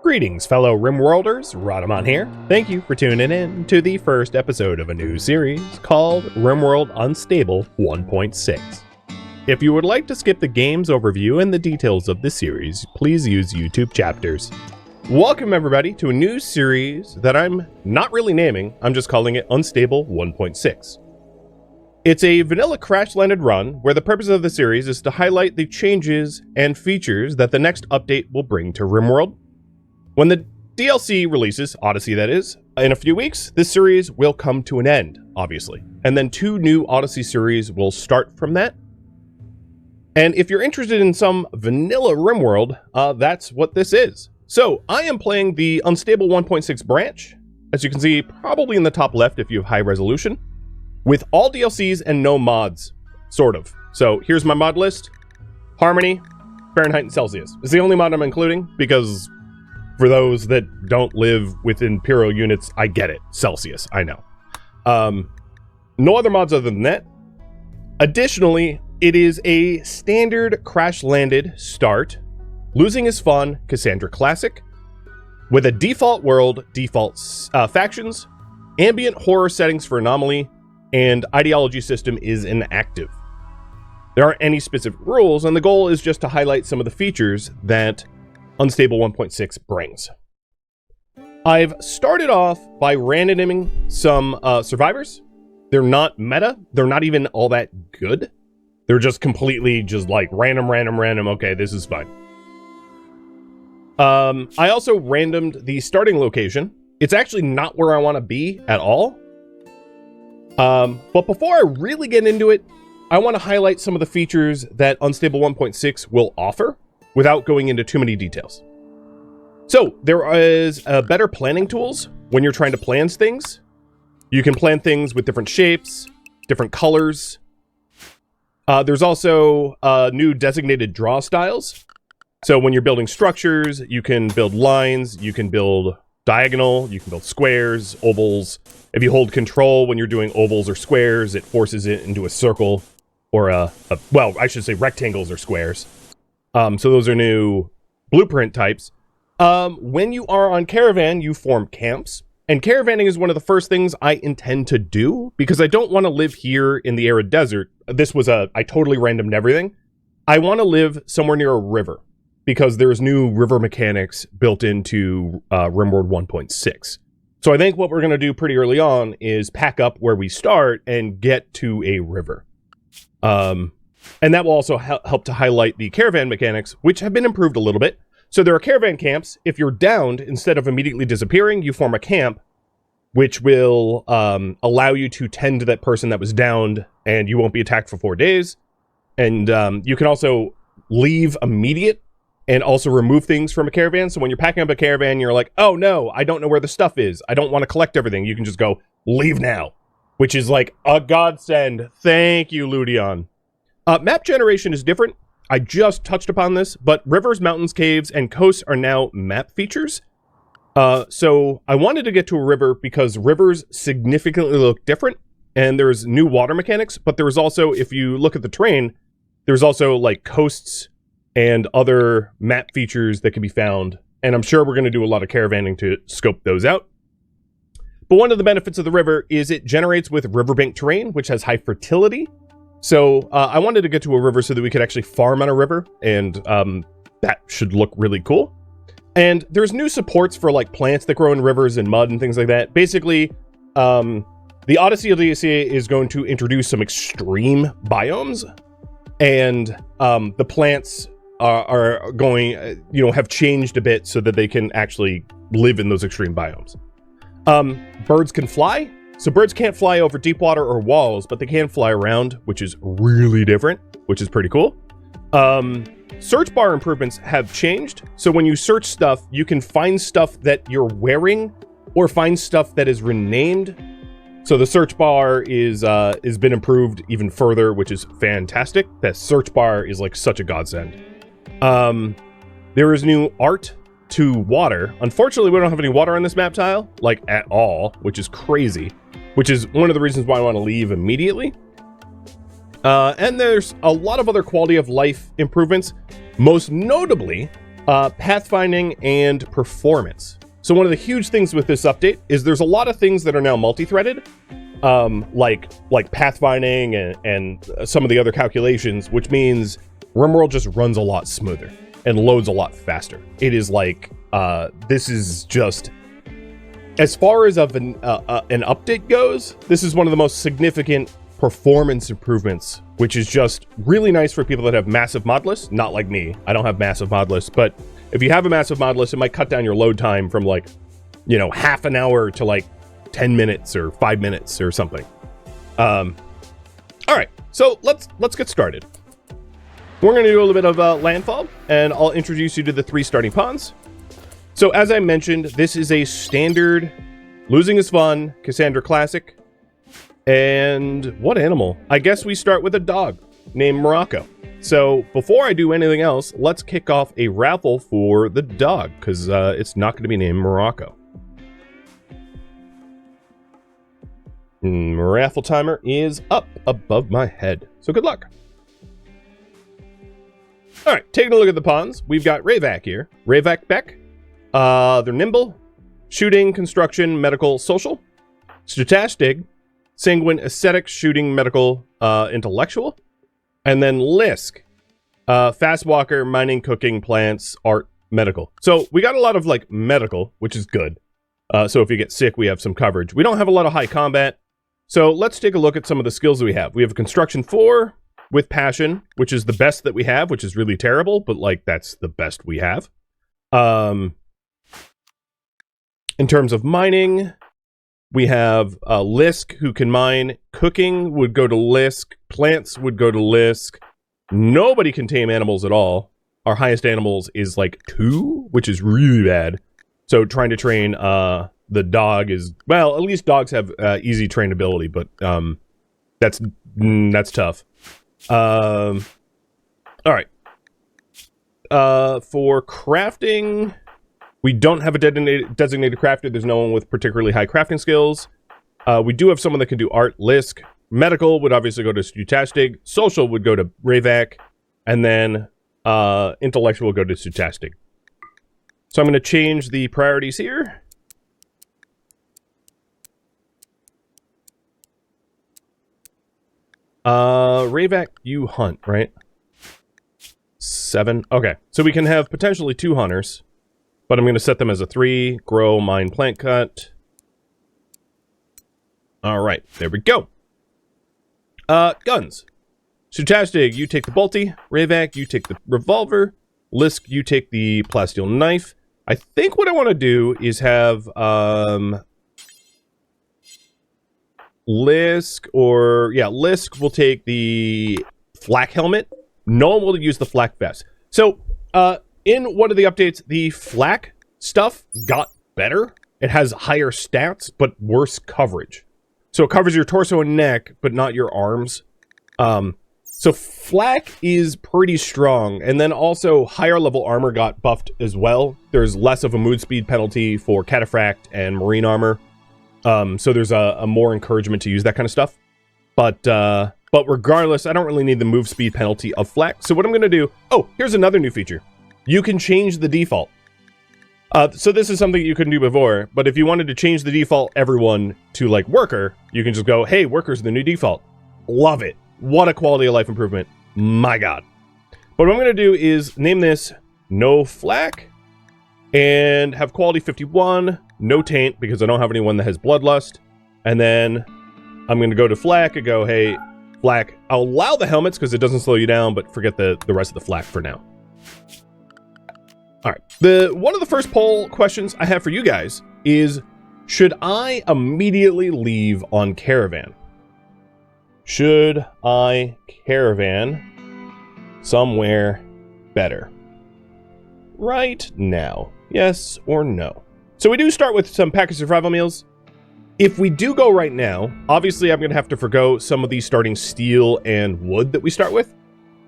Greetings, fellow RimWorlders, Rhadamant here. Thank you for tuning in to the first episode of a new series called RimWorld Unstable 1.6. If you would like to skip the game's overview and the details of the series, please use YouTube chapters. Welcome everybody to a new series that I'm not really naming, I'm just calling it Unstable 1.6. It's a vanilla Crashlanded run where the purpose of the series is to highlight the changes and features that the next update will bring to RimWorld. When the DLC releases, Odyssey that is, in a few weeks, this series will come to an end, obviously. And then 2 new Odyssey series will start from that. And if you're interested in some vanilla RimWorld, that's what this is. So, I am playing the Unstable 1.6 branch, as you can see probably in the top left if you have high resolution, with all DLCs and no mods, sort of. So, here's my mod list. Harmony, Fahrenheit, and Celsius. It's the only mod I'm including, because for those that don't live with imperial units, I get it. Celsius, I know. No other mods other than that. Additionally, it is a standard Crashlanded start. Losing is Fun Cassandra Classic, with a default world, default factions, ambient horror settings for Anomaly, and ideology system is inactive. There aren't any specific rules, and the goal is just to highlight some of the features that Unstable 1.6 brings. I've started off by randoming some survivors. They're not meta. They're not even all that good. They're just completely just like random. Okay, this is fine. I also randomed the starting location. It's actually not where I want to be at all. But before I really get into it, I want to highlight some of the features that Unstable 1.6 will offer, without going into too many details. So, there is better planning tools when you're trying to plan things. You can plan things with different shapes, different colors. There's also new designated draw styles. So when you're building structures, you can build lines, you can build diagonal, you can build squares, ovals. If you hold control when you're doing ovals or squares, it forces it into a circle or well, I should say rectangles or squares. So those are new blueprint types. When you are on caravan, you form camps. And caravanning is one of the first things I intend to do because I don't want to live here in the arid desert. This was I totally randomed everything. I want to live somewhere near a river because there's new river mechanics built into RimWorld 1.6. So I think what we're going to do pretty early on is pack up where we start and get to a river. And that will also help to highlight the caravan mechanics, which have been improved a little bit. So there are caravan camps. If you're downed, instead of immediately disappearing, you form a camp, which will allow you to tend to that person that was downed, and you won't be attacked for 4 days. And you can also leave immediate and also remove things from a caravan. So when you're packing up a caravan, you're like, oh no, I don't know where the stuff is. I don't want to collect everything. You can just go, leave now, which is like a godsend. Thank you, Ludion. Map generation is different. I just touched upon this, but rivers, mountains, caves, and coasts are now map features. So I wanted to get to a river because rivers significantly look different, and there's new water mechanics, but there's also, if you look at the terrain, there's also like coasts and other map features that can be found, and I'm sure we're going to do a lot of caravanning to scope those out. But one of the benefits of the river is it generates with riverbank terrain, which has high fertility. So I wanted to get to a river so that we could actually farm on a river, and that should look really cool. And there's new supports for like plants that grow in rivers and mud and things like that. Basically, the Odyssey DLC is going to introduce some extreme biomes, and the plants are going, have changed a bit so that they can actually live in those extreme biomes. Birds can fly. So birds can't fly over deep water or walls, but they can fly around, which is really different, which is pretty cool. Search bar improvements have changed. So when you search stuff, you can find stuff that you're wearing or find stuff that is renamed. So the search bar is been improved even further, which is fantastic. That search bar is like such a godsend. There is new art to water. Unfortunately, we don't have any water on this map tile, like at all, which is crazy, which is one of the reasons why I want to leave immediately. And there's a lot of other quality of life improvements. Most notably, pathfinding and performance. So one of the huge things with this update is there's a lot of things that are now multi-threaded, like pathfinding and some of the other calculations, which means RimWorld just runs a lot smoother and loads a lot faster. It is like, this is just, as far as an update goes, this is one of the most significant performance improvements, which is just really nice for people that have massive mod lists. Not like me, I don't have massive mod lists, but if you have a massive mod list, it might cut down your load time from like, you know, half an hour to like 10 minutes or 5 minutes or something. All right, so let's get started. We're going to do a little bit of landfall, and I'll introduce you to the 3 starting pawns. So as I mentioned, this is a standard losing is fun Cassandra Classic. And what animal? I guess we start with a dog named Morocco. So before I do anything else, let's kick off a raffle for the dog, because it's not going to be named Morocco. Raffle timer is up above my head, so good luck. All right, taking a look at the pawns, we've got Rayvac here. Rayvac Beck. They're nimble, shooting, construction, medical, social. Stochastic, sanguine, aesthetic, shooting, medical, intellectual. And then Lisk, fast walker, mining, cooking, plants, art, medical. So we got a lot of like medical, which is good. So if you get sick, we have some coverage. We don't have a lot of high combat. So let's take a look at some of the skills that we have. We have a construction 4 with passion, which is the best that we have, which is really terrible, but like that's the best we have. In terms of mining, we have Lisk, who can mine. Cooking would go to Lisk. Plants would go to Lisk. Nobody can tame animals at all. Our highest animals is like 2, which is really bad. So trying to train the dog is, well, at least dogs have easy trainability, but that's tough. All right. For crafting, we don't have a designated crafter. There's no one with particularly high crafting skills. We do have someone that can do art, Lisk. Medical would obviously go to Stochastic. Social would go to Rayvac. And then intellectual would go to Stochastic. So I'm going to change the priorities here. Rayvac, you hunt, right? 7. Okay, so we can have potentially 2 hunters. But I'm going to set them as a 3. Grow, mine, plant cut. All right, there we go. Guns. Stochastic, you take the bolty. Rayvac, you take the revolver. Lisk, you take the plasteel knife. I think what I want to do is have Lisk will take the flak helmet. No one will use the flak vest. So, in one of the updates, the flak stuff got better. It has higher stats, but worse coverage. So it covers your torso and neck, but not your arms. So flak is pretty strong. And then also higher level armor got buffed as well. There's less of a mood speed penalty for cataphract and marine armor. So there's a more encouragement to use that kind of stuff. But regardless, I don't really need the move speed penalty of flak. So what I'm going to do... Oh, here's another new feature. You can change the default. So this is something you couldn't do before, but if you wanted to change the default everyone to like worker, you can just go, hey, worker's the new default. Love it. What a quality of life improvement. My God. But what I'm going to do is name this no flak and have quality 51, no taint, because I don't have anyone that has bloodlust. And then I'm going to go to flak and go, hey, flak. I'll allow the helmets because it doesn't slow you down, but forget the rest of the flak for now. All right. One of the first poll questions I have for you guys is, should I immediately leave on caravan? Should I caravan somewhere better right now? Yes or no? So we do start with some package survival meals. If we do go right now, obviously I'm going to have to forgo some of these starting steel and wood that we start with,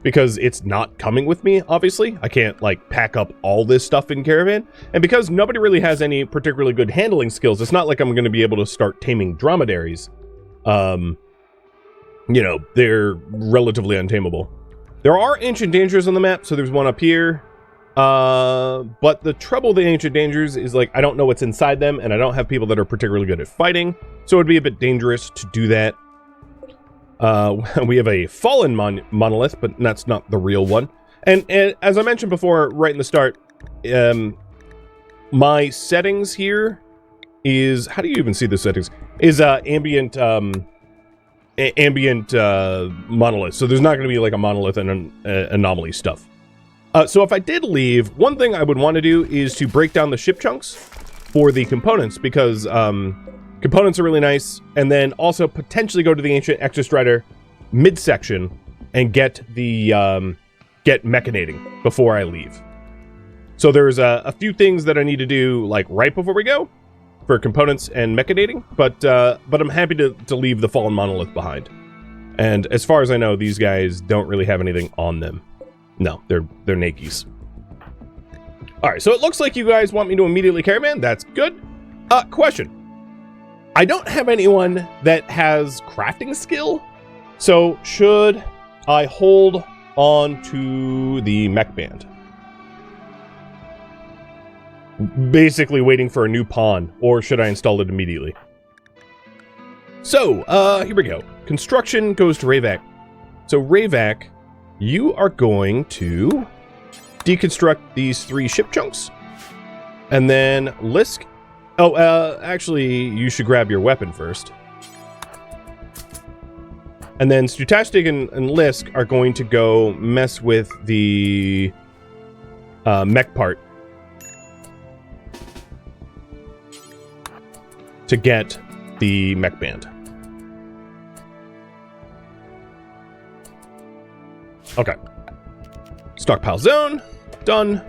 because it's not coming with me, obviously. I can't, like, pack up all this stuff in caravan. And because nobody really has any particularly good handling skills, it's not like I'm going to be able to start taming dromedaries. You know, they're relatively untamable. There are ancient dangers on the map, so there's one up here. But the trouble with the Ancient Dangers is, like, I don't know what's inside them, and I don't have people that are particularly good at fighting, so it'd be a bit dangerous to do that. We have a fallen monolith, but that's not the real one. And as I mentioned before, right in the start, my settings here is, how do you even see the settings? Is ambient monolith. So there's not going to be like a monolith and an anomaly stuff. So if I did leave, one thing I would want to do is to break down the ship chunks for the components, because components are really nice, and then also potentially go to the Ancient Exostrider midsection and get the get mechanating before I leave. So there's a few things that I need to do, like, right before we go for components and mechanating, but I'm happy to leave the fallen monolith behind. And as far as I know, these guys don't really have anything on them. No, they're nakies. All right, so it looks like you guys want me to immediately caravan. That's good. Question. I don't have anyone that has crafting skill, so should I hold on to the mech band? Basically waiting for a new pawn, or should I install it immediately? So, here we go. Construction goes to Rayvac. So Rayvac, you are going to deconstruct these 3 ship chunks. And then Lisk... Oh, actually, you should grab your weapon first. And then Stutastic and Lisk are going to go mess with the mech part to get the mech band. Okay. Stockpile zone. Done.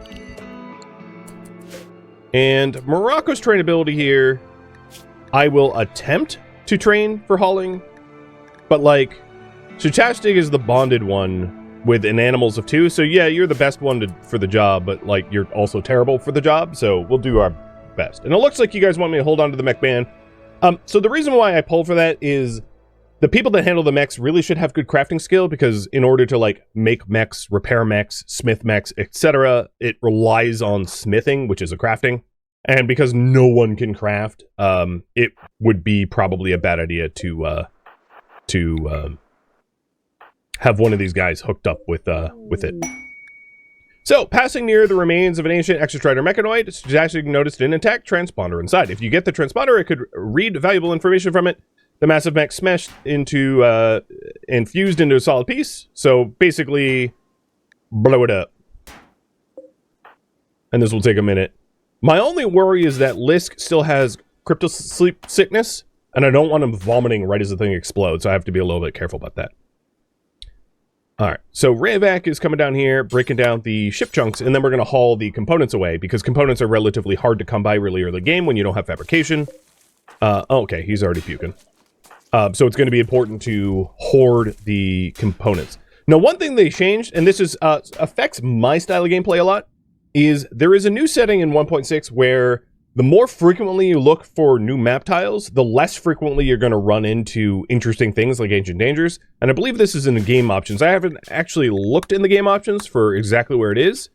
And Morocco's trainability here, I will attempt to train for hauling, but, like, Suchastic is the bonded one with an animals of 2, so yeah, you're the best one for the job, but, like, you're also terrible for the job, so we'll do our best. And it looks like you guys want me to hold on to the mech band. So the reason why I pulled for that is the people that handle the mechs really should have good crafting skill, because in order to, like, make mechs, repair mechs, smith mechs, etc., it relies on smithing, which is a crafting. And because no one can craft, it would be probably a bad idea to have one of these guys hooked up with it. So, passing near the remains of an ancient Exostrider mechanoid, Stutastic noticed an intact transponder inside. If you get the transponder, it could read valuable information from it. The massive mech smashed into, and fused into a solid piece. So, basically, blow it up. And this will take a minute. My only worry is that Lisk still has crypto sleep sickness, and I don't want him vomiting right as the thing explodes, so I have to be a little bit careful about that. Alright, so Rayvac is coming down here, breaking down the ship chunks, and then we're going to haul the components away, because components are relatively hard to come by really early in the game when you don't have fabrication. Okay, he's already puking. So it's going to be important to hoard the components. Now, one thing they changed, and this is affects my style of gameplay a lot, is there is a new setting in 1.6 where the more frequently you look for new map tiles, the less frequently you're going to run into interesting things like Ancient Dangers. And I believe this is in the game options. I haven't actually looked in the game options for exactly where it is.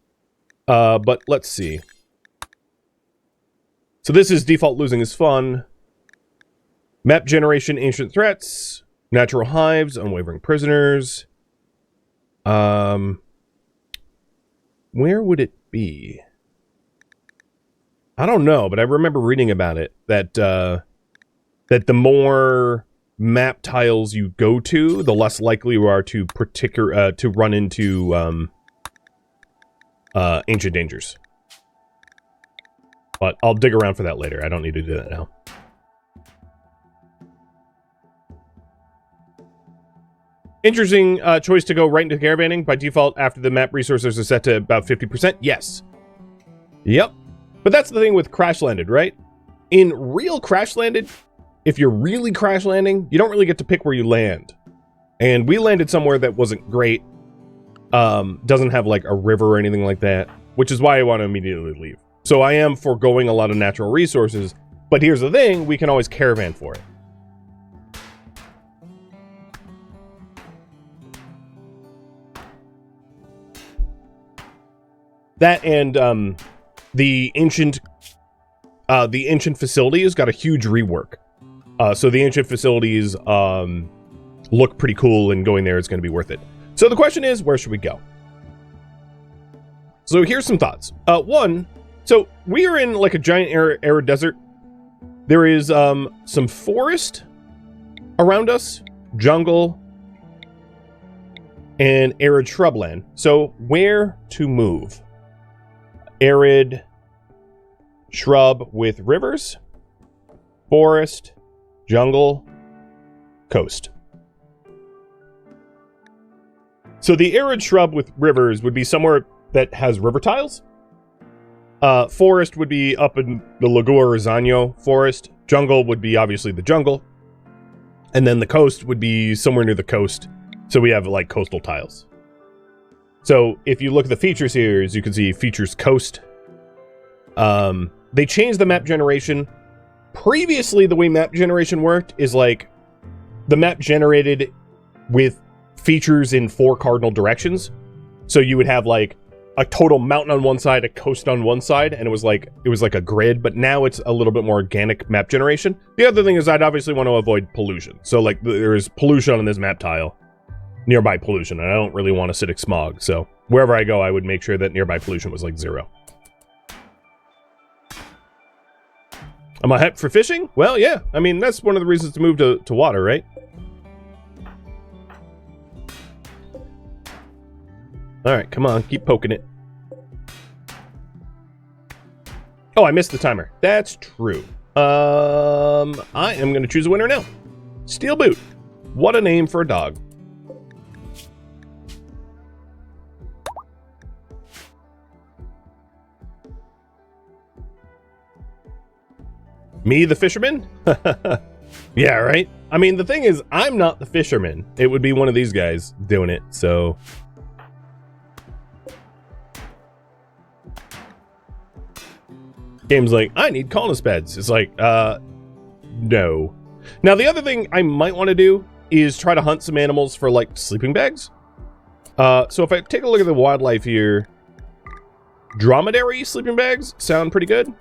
But let's see. So this is default losing is fun. Map generation, ancient threats, natural hives, unwavering prisoners. Where would it be? I don't know, but I remember reading about it, that that the more map tiles you go to, the less likely you are to to run into Ancient Dangers. But I'll dig around for that later. I don't need to do that now. Interesting choice to go right into caravanning. By default, after the map resources are set to about 50%. Yes. Yep. But that's the thing with Crashlanded, right? In real Crashlanded, if you're really crash landing, you don't really get to pick where you land. And we landed somewhere that wasn't great. Doesn't have like a river or anything like that, which is why I want to immediately leave. So I am foregoing a lot of natural resources, but here's the thing, we can always caravan for it. That and the ancient facilities got a huge rework. So the ancient facilities look pretty cool, and going there is going to be worth it. So the question is, where should we go? So here's some thoughts. One, so we are in like a giant arid desert. There is some forest around us, jungle, and arid shrubland. So where to move? Arid shrub with rivers, forest, jungle, coast. So the arid shrub with rivers would be somewhere that has river tiles. Forest would be up in the Lagoa Rosano forest. Jungle would be obviously the jungle. And then the coast would be somewhere near the coast. So we have like coastal tiles. So if you look at the features here, as you can see, features coast. They changed the map generation. Previously, the way map generation worked is like the map generated with features in 4 cardinal directions. So you would have like a total mountain on one side, a coast on one side, and it was like a grid, but now it's a little bit more organic map generation. The other thing is I'd obviously want to avoid pollution. So like there is pollution on this map tile, nearby pollution, and I don't really want acidic smog. So wherever I go, I would make sure that nearby pollution was like 0. Am I hyped for fishing? Well, yeah. I mean, that's one of the reasons to move to water, right? Alright, come on, keep poking it. Oh, I missed the timer. That's true. I am going to choose a winner now. Steel Boot. What a name for a dog. Me, the fisherman? Yeah, right? I mean, the thing is, I'm not the fisherman. It would be one of these guys doing it, so... Game's like, I need colonist beds. It's like, no. Now, the other thing I might want to do is try to hunt some animals for, like, sleeping bags. So if I take a look at the wildlife here, dromedary sleeping bags sound pretty good.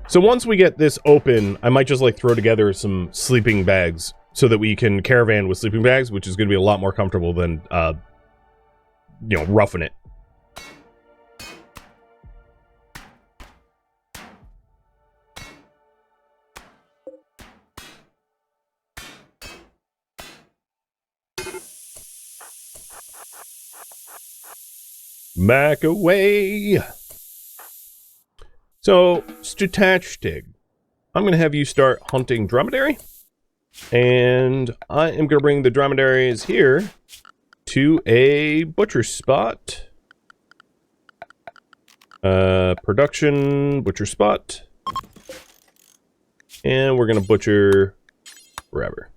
So once we get this open, I might just, like, throw together some sleeping bags so that we can caravan with sleeping bags, which is going to be a lot more comfortable than, you know, roughing it. Back away. So, Statistic, I'm going to have you start hunting dromedary. And I am going to bring the dromedaries here to a butcher spot. Production, butcher spot. And we're going to butcher wherever.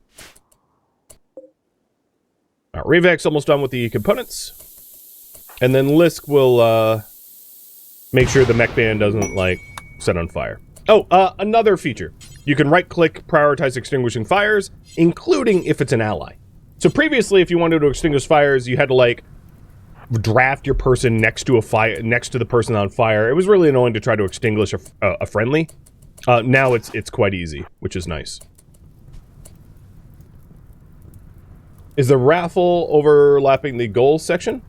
Revac's almost done with the components. And then Lisk will make sure the mech band doesn't, like, set on fire. Oh, another feature. You can right-click, prioritize extinguishing fires, including if it's an ally. So previously, if you wanted to extinguish fires, you had to, like, draft your person next to a fire, next to the person on fire. It was really annoying to try to extinguish a friendly. Now it's quite easy, which is nice. Is the raffle overlapping the goals section?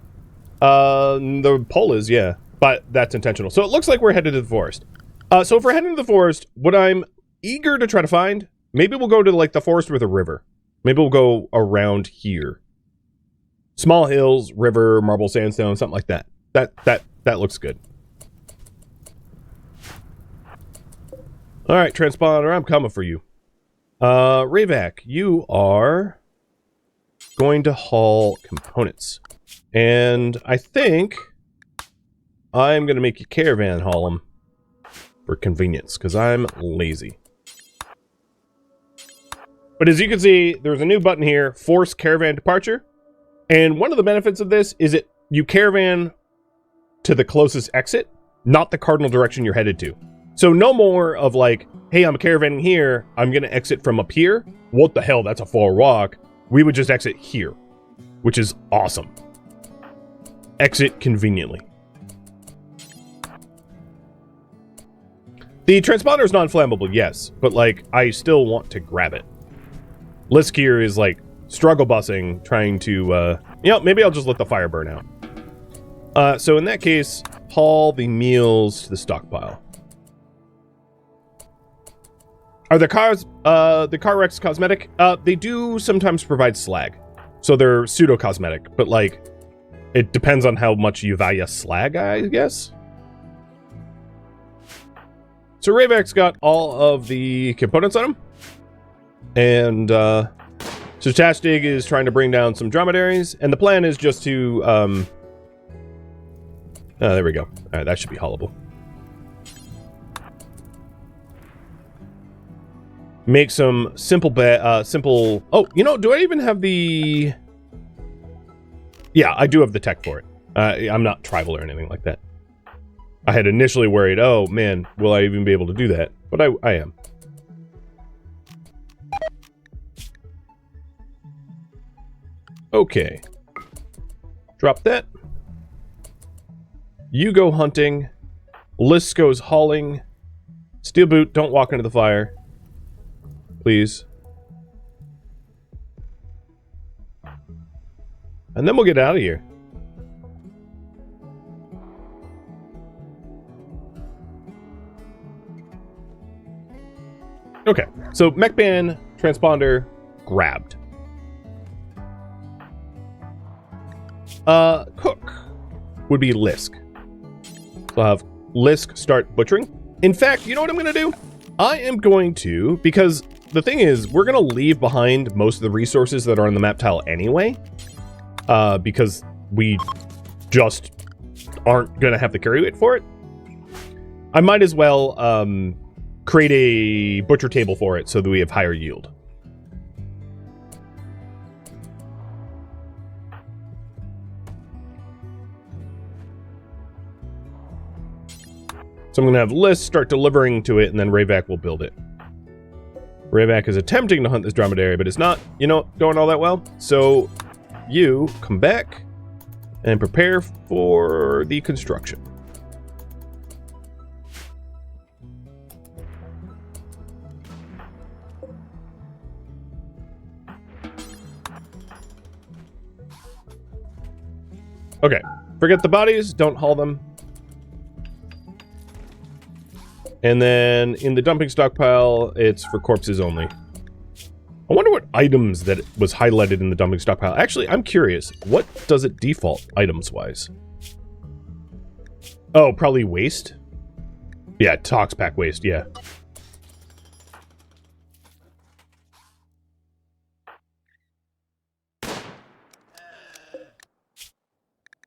The poll is, yeah, but that's intentional. So it looks like we're headed to the forest. So if we're heading to the forest, what I'm eager to try to find, maybe we'll go to, like, the forest with a river. Maybe we'll go around here. Small hills, river, marble sandstone, something like that. That looks good. All right, transponder, I'm coming for you. Revac, you are going to haul components. And I think I'm going to make a caravan haul them for convenience, because I'm lazy. But as you can see, there's a new button here, Force Caravan Departure. And one of the benefits of this is you caravan to the closest exit, not the cardinal direction you're headed to. So no more of like, hey, I'm caravanning here, I'm going to exit from up here. What the hell, that's a far walk. We would just exit here, which is awesome. Exit conveniently. The transponder is non-flammable, yes, but like I still want to grab it. Lisk here is like struggle bussing, trying to, maybe I'll just let the fire burn out. So in that case, haul the meals to the stockpile. Are the car wrecks cosmetic? They do sometimes provide slag, so they're pseudo-cosmetic, but like, it depends on how much you value slag, I guess. So Ravak's got all of the components on him. And so Chastig is trying to bring down some dromedaries. And the plan is just to... oh, there we go. Alright, that should be haulable. Make some simple... Oh, do I even have the... Yeah, I do have the tech for it. I'm not tribal or anything like that. I had initially worried, oh man, will I even be able to do that? But I am. Okay. Drop that. You go hunting. Lisk goes hauling. Steel boot, don't walk into the fire. Please. And then we'll get out of here. Okay, so mechban transponder grabbed. Cook would be Lisk. So I'll have Lisk start butchering. In fact, you know what I'm going to do? I am going to, because the thing is, we're going to leave behind most of the resources that are on the map tile anyway, because we just aren't going to have to carry it for it. I might as well create a butcher table for it so that we have higher yield. So I'm going to have Lisk start delivering to it, and then Ravak will build it. Ravak is attempting to hunt this dromedary, but it's not, going all that well. So you come back and prepare for the construction. Okay, forget the bodies, don't haul them. And then in the dumping stockpile, it's for corpses only. I wonder what items that was highlighted in the dumping stockpile. Actually, I'm curious. What does it default items-wise? Oh, probably waste? Yeah, tox pack waste, yeah.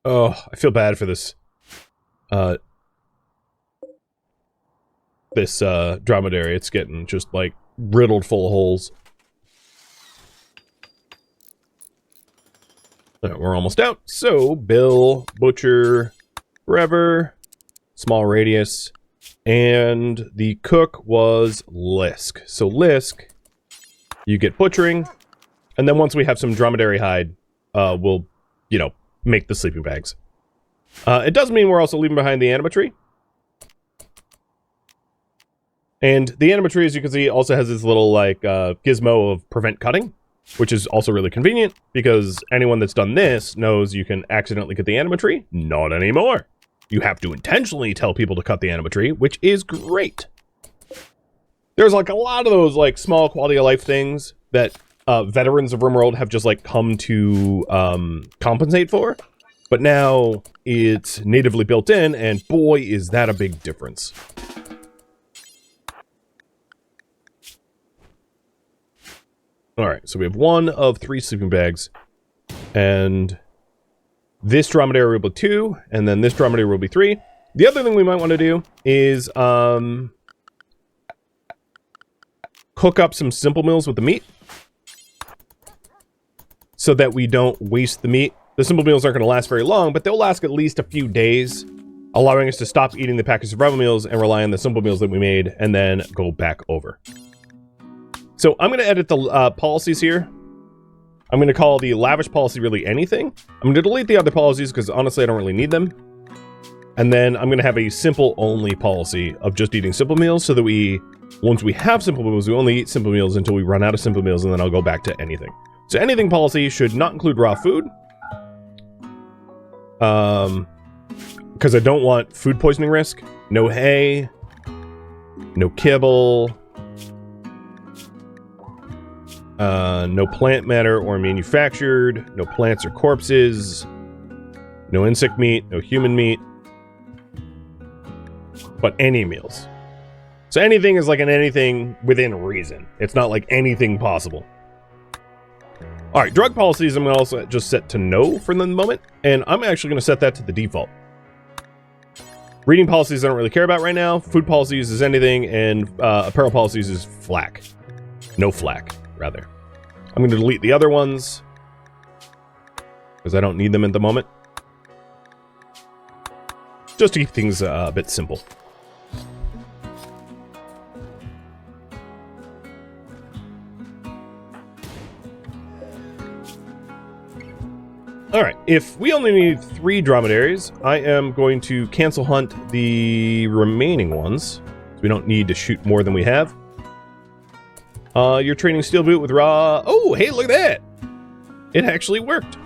Oh, I feel bad for this. This dromedary. It's getting just like riddled full of holes. Right, we're almost out. So Bill, Butcher, forever, small radius, and the cook was Lisk. So Lisk, you get butchering, and then once we have some dromedary hide, we'll, make the sleeping bags. It does mean we're also leaving behind the animatry. And the animatry, as you can see, also has this little, gizmo of prevent cutting, which is also really convenient, because anyone that's done this knows you can accidentally cut the animatry. Not anymore. You have to intentionally tell people to cut the animatry, which is great. There's, a lot of those, small quality of life things that veterans of RimWorld have just, come to compensate for. But now it's natively built in, and boy, is that a big difference. Alright, so we have 1 of 3 sleeping bags. And this dromedary will be 2, and then this dromedary will be 3. The other thing we might want to do is cook up some simple meals with the meat, so that we don't waste the meat. The simple meals aren't going to last very long, but they'll last at least a few days, allowing us to stop eating the packaged survival meals and rely on the simple meals that we made, and then go back over. So I'm going to edit the policies here. I'm going to call the lavish policy really anything. I'm going to delete the other policies because honestly I don't really need them. And then I'm going to have a simple only policy of just eating simple meals so that once we have simple meals, we only eat simple meals until we run out of simple meals, and then I'll go back to anything. So anything policy should not include raw food. Because I don't want food poisoning risk. No hay. No kibble. No plant matter or manufactured. No plants or corpses. No insect meat. No human meat. But any meals. So anything is like an anything within reason. It's not like anything possible. Alright, drug policies I'm going to also just set to no for the moment. And I'm actually going to set that to the default. Reading policies I don't really care about right now. Food policies is anything. And apparel policies is flack. No flack, rather. I'm going to delete the other ones. Because I don't need them at the moment. Just to keep things a bit simple. Alright, if we only need 3 dromedaries, I am going to cancel hunt the remaining ones. So we don't need to shoot more than we have. You're trading steel boot with raw... Oh, hey, look at that! It actually worked.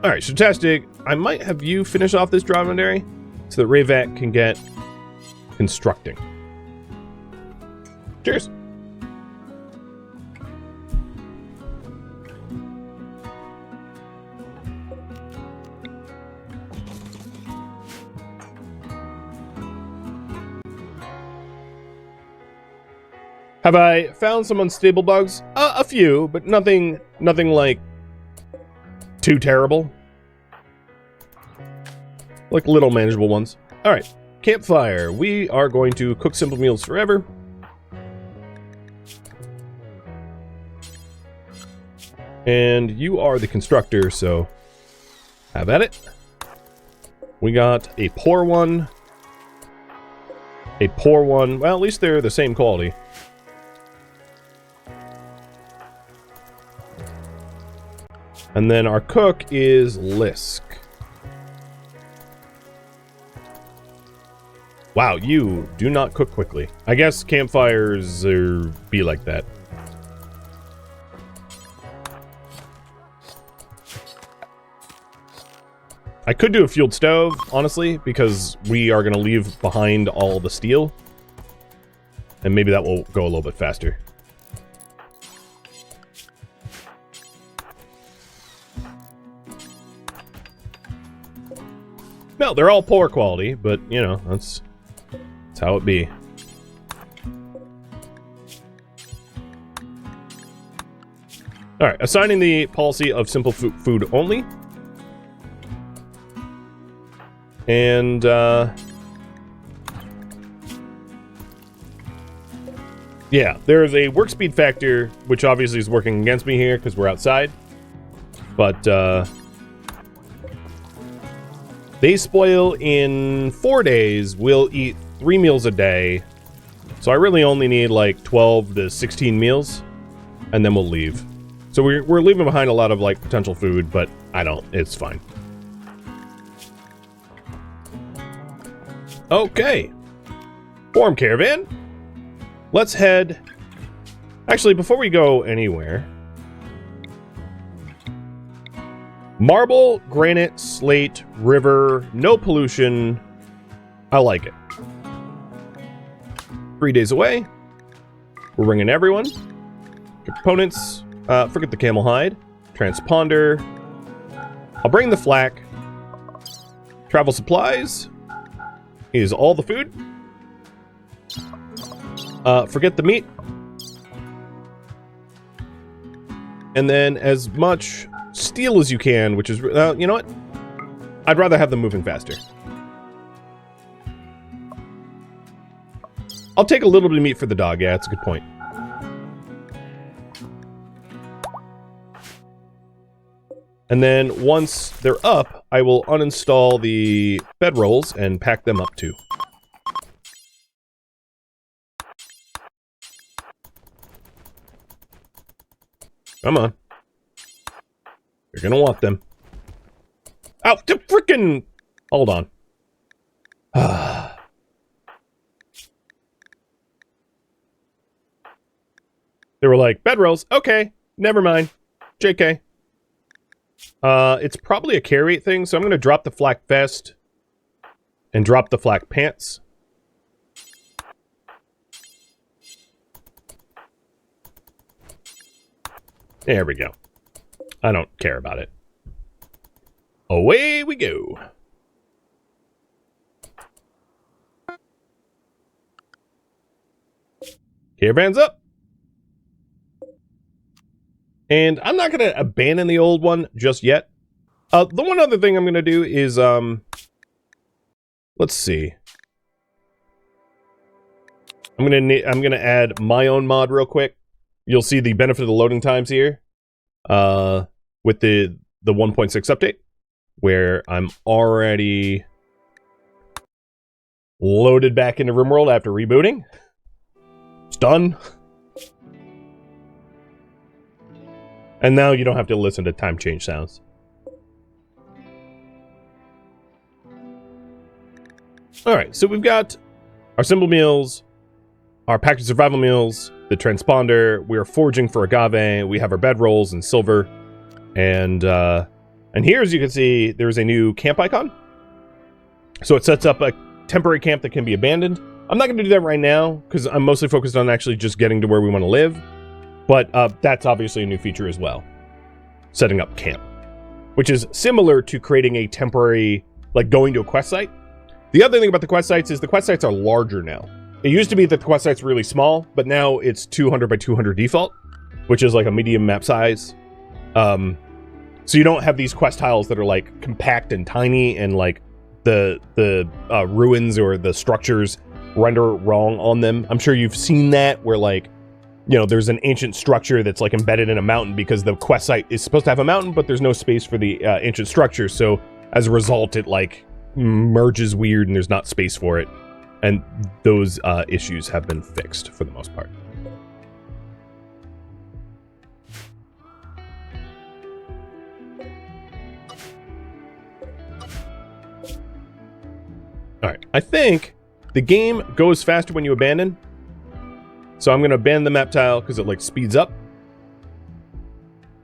Alright, fantastic. I might have you finish off this dromedary so that Rayvat can get constructing. Cheers. Have I found some unstable bugs? A few, but nothing like too terrible. Like little manageable ones. Alright, campfire. We are going to cook simple meals forever. And you are the constructor, so have at it. We got a poor one. A poor one. Well, at least they're the same quality. And then our cook is Lisk. Wow, you do not cook quickly. I guess campfires be like that. I could do a fueled stove, honestly, because we are going to leave behind all the steel. And maybe that will go a little bit faster. No, they're all poor quality, but, you know, that's how it be. Alright, assigning the policy of simple food only. And, yeah, there is a work speed factor, which obviously is working against me here, because we're outside. But, they spoil in 4 days. We'll eat 3 meals a day. So I really only need like 12 to 16 meals. And then we'll leave. So we're leaving behind a lot of like potential food, but I don't. It's fine. Okay. Form caravan. Let's head... Actually, before we go anywhere... Marble, granite, slate, river, no pollution. I like it. 3 days away. We're ringing everyone. Components. Forget the camel hide. Transponder. I'll bring the flak. Travel supplies. Is all the food. Forget the meat. And then as much... steel as you can, which is, you know what? I'd rather have them moving faster. I'll take a little bit of meat for the dog. Yeah, that's a good point. And then once they're up, I will uninstall the bedrolls and pack them up too. Come on. You're gonna want them. Oh, the frickin'... Hold on. They were like, bedrolls, okay, never mind. JK. It's probably a carry weight thing, so I'm gonna drop the flak vest and drop the flak pants. There we go. I don't care about it. Away we go. Caravan's up. And I'm not going to abandon the old one just yet. The one other thing I'm going to do is, let's see. I'm going to add my own mod real quick. You'll see the benefit of the loading times here, with the 1.6 update, where I'm already loaded back into RimWorld after rebooting. It's done. And now you don't have to listen to time change sounds. Alright, so we've got our simple meals, our packaged survival meals, the transponder, we are foraging for agave, we have our bedrolls and silver, and here, as you can see, there's a new camp icon. So it sets up a temporary camp that can be abandoned. I'm not going to do that right now, because I'm mostly focused on actually just getting to where we want to live. But that's obviously a new feature as well. Setting up camp. Which is similar to creating a temporary, like going to a quest site. The other thing about the quest sites is the quest sites are larger now. It used to be that the quest site's really small, but now it's 200 by 200 default, which is like a medium map size. So you don't have these quest tiles that are like compact and tiny, and like the ruins or the structures render wrong on them. I'm sure you've seen that, where like, you know, there's an ancient structure that's like embedded in a mountain because the quest site is supposed to have a mountain, but there's no space for the ancient structure. So as a result, it like merges weird and there's not space for it. And those issues have been fixed for the most part. All right, I think the game goes faster when you abandon. So I'm going to abandon the map tile because it like speeds up.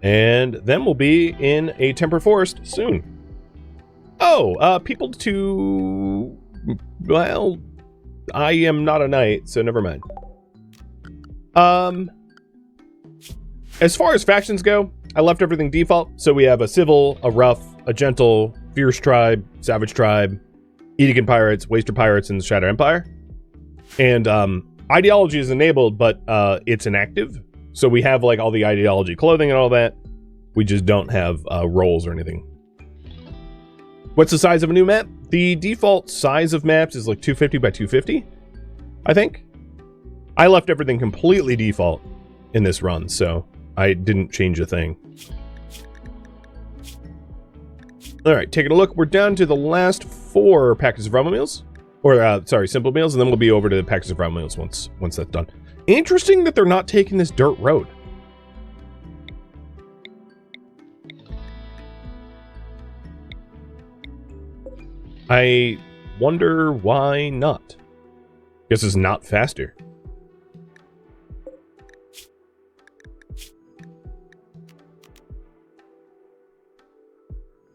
And then we'll be in a temperate forest soon. Oh, people to... Well, I am not a knight, so never mind. As far as factions go, I left everything default. So we have a civil, a rough, a gentle, fierce tribe, savage tribe, Edegan pirates, waster pirates, and the Shadow Empire. And ideology is enabled, but it's inactive. So we have like all the ideology clothing and all that. We just don't have roles or anything. What's the size of a new map? The default size of maps is like 250 by 250, I think. I left everything completely default in this run, so I didn't change a thing. All right, taking a look. We're down to the last 4 packets of ramen meals. Or, sorry, simple meals, and then we'll be over to the packets of ramen meals once that's done. Interesting that they're not taking this dirt road. I wonder why not. Guess it's not faster.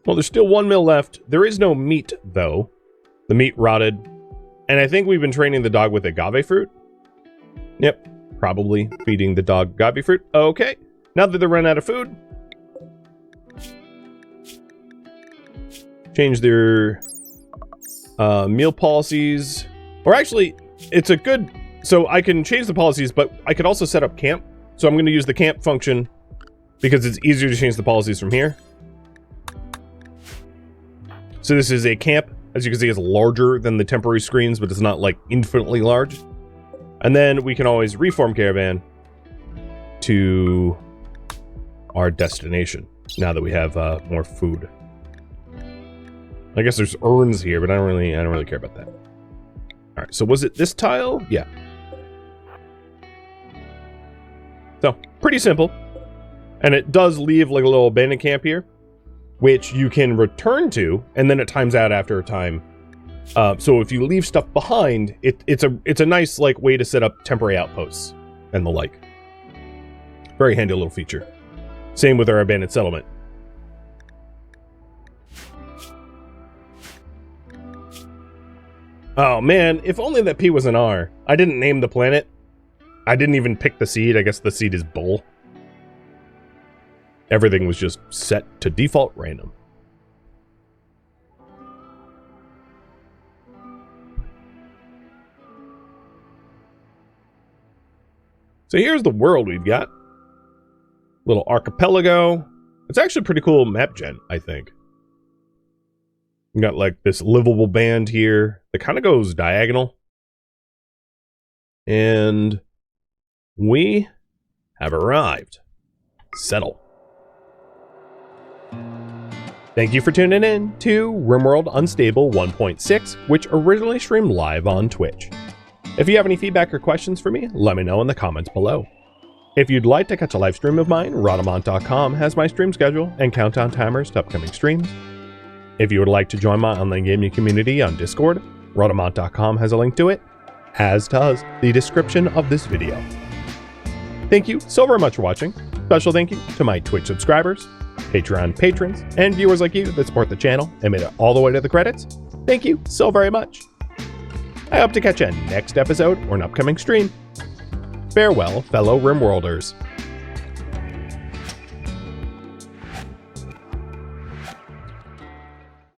Well, there's still 1 meal left. There is no meat, though. The meat rotted. And I think we've been training the dog with agave fruit. Yep, probably feeding the dog agave fruit. Okay, now that they're run out of food, change their meal policies. Or actually, it's a good... So I can change the policies, but I could also set up camp. So I'm going to use the camp function because it's easier to change the policies from here. So this is a camp. As you can see, it's larger than the temporary screens, but it's not like infinitely large. And then we can always reform caravan to our destination now that we have more food. I guess there's urns here, but I don't really care about that. All right, so was it this tile? Yeah. So pretty simple, and it does leave like a little abandoned camp here. which you can return to, and then it times out after a time. So if you leave stuff behind, it's a nice like way to set up temporary outposts and the like. Very handy little feature. Same with our abandoned settlement. Oh man, if only that P was an R. I didn't name the planet. I didn't even pick the seed. I guess the seed is bull. Everything was just set to default random. So here's the world we've got. Little archipelago. It's actually a pretty cool map gen, I think. We got like this livable band here that kind of goes diagonal. And we have arrived. Settle. Thank you for tuning in to RimWorld Unstable 1.6, which originally streamed live on Twitch. If you have any feedback or questions for me, let me know in the comments below. If you'd like to catch a live stream of mine, Rhadamant.com has my stream schedule and countdown timers to upcoming streams. If you would like to join my online gaming community on Discord, Rhadamant.com has a link to it, as does the description of this video. Thank you so very much for watching. Special thank you to my Twitch subscribers, Patreon patrons, and viewers like you that support the channel and made it all the way to the credits. Thank you so very much. I hope to catch you next episode or an upcoming stream. Farewell, fellow RimWorlders.